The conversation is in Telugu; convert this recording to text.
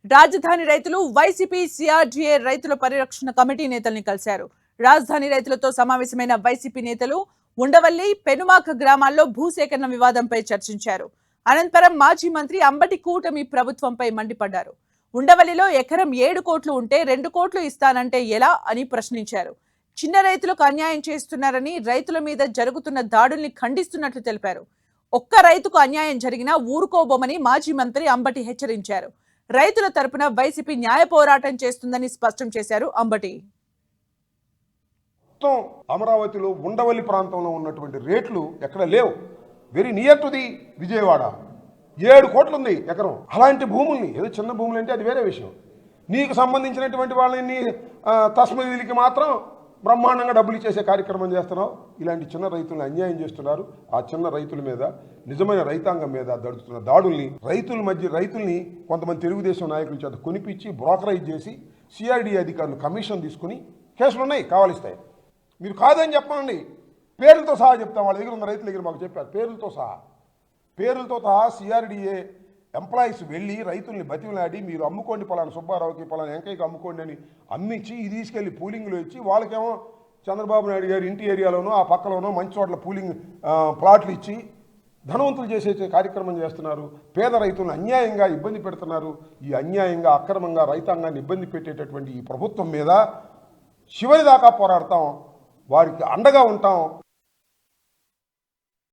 రాజధాని రైతులు వైసీపీ సిఆర్డీఏ రైతుల పరిరక్షణ కమిటీ నేతల్ని కలిశారు. రాజధాని రైతులతో సమావేశమైన వైసీపీ నేతలు ఉండవల్లి, పెనుమాక గ్రామాల్లో భూసేకరణ వివాదంపై చర్చించారు. అనంతరం మాజీ మంత్రి అంబటి కూటమి ప్రభుత్వంపై మండిపడ్డారు. ఉండవల్లిలో ఎకరం 7 కోట్లు ఉంటే 2 కోట్లు ఇస్తానంటే ఎలా అని ప్రశ్నించారు. చిన్న రైతులకు అన్యాయం చేస్తున్నారని, రైతుల మీద జరుగుతున్న దాడుల్ని ఖండిస్తున్నట్లు తెలిపారు. ఒక్క రైతుకు అన్యాయం జరిగినా ఊరుకోబోమని మాజీ మంత్రి అంబటి హెచ్చరించారు. రైతుల తరపున వైసీపీ న్యాయ పోరాటం చేస్తుందని స్పష్టం చేశారు అంబటి. మొత్తం అమరావతిలో ఉండవల్లి ప్రాంతంలో ఉన్నటువంటి రేట్లు ఎక్కడ లేవు. Very near to the Vijayawada 7 కోట్లు ఉంది ఎకరం. అలాంటి భూముల్ని, ఏదో చిన్న భూములు అంటే అది వేరే విషయం, నీకు సంబంధించినటువంటి వాళ్ళని తస్మదీలకి మాత్రం బ్రహ్మాండంగా డబ్బులు ఇచ్చేసే కార్యక్రమం చేస్తున్నావు. ఇలాంటి చిన్న రైతులను అన్యాయం చేస్తున్నారు. ఆ చిన్న రైతుల మీద, నిజమైన రైతాంగం మీద జరుగుతున్న దాడుల్ని, రైతుల్ని కొంతమంది తెలుగుదేశం నాయకుల చేత కొనిపించి బ్రోకరైజ్ చేసి సిఆర్డీ అధికారులు కమిషన్ తీసుకుని కేసులు ఉన్నాయి, కావాలిస్తాయి. మీరు కాదని చెప్పండి, పేర్లతో సహా చెప్తాం. వాళ్ళ దగ్గర ఉన్న రైతుల దగ్గర మాకు చెప్పారు, పేర్లతో సహా సిఆర్డీఏ ఎంప్లాయీస్ వెళ్ళి రైతుల్ని బతిమలాడి మీరు అమ్ముకోండి, పలానా సుబ్బారావుకి, పలానా వెంకయ్యకి అమ్ముకోండి అని అమ్మించి ఇది తీసుకెళ్లి పూలింగ్లో ఇచ్చి, వాళ్ళకేమో చంద్రబాబు నాయుడు గారు ఇంటి ఏరియాలోనో ఆ పక్కలోనో మంచి చోట్ల పూలింగ్ ప్లాట్లు ఇచ్చి ధనవంతులు చేసే కార్యక్రమం చేస్తున్నారు. పేద రైతులను అన్యాయంగా ఇబ్బంది పెడుతున్నారు. ఈ అన్యాయంగా అక్రమంగా రైతాంగాన్ని ఇబ్బంది పెట్టేటటువంటి ఈ ప్రభుత్వం మీద చివరి దాకా పోరాడతాం, వారికి అండగా ఉంటాం.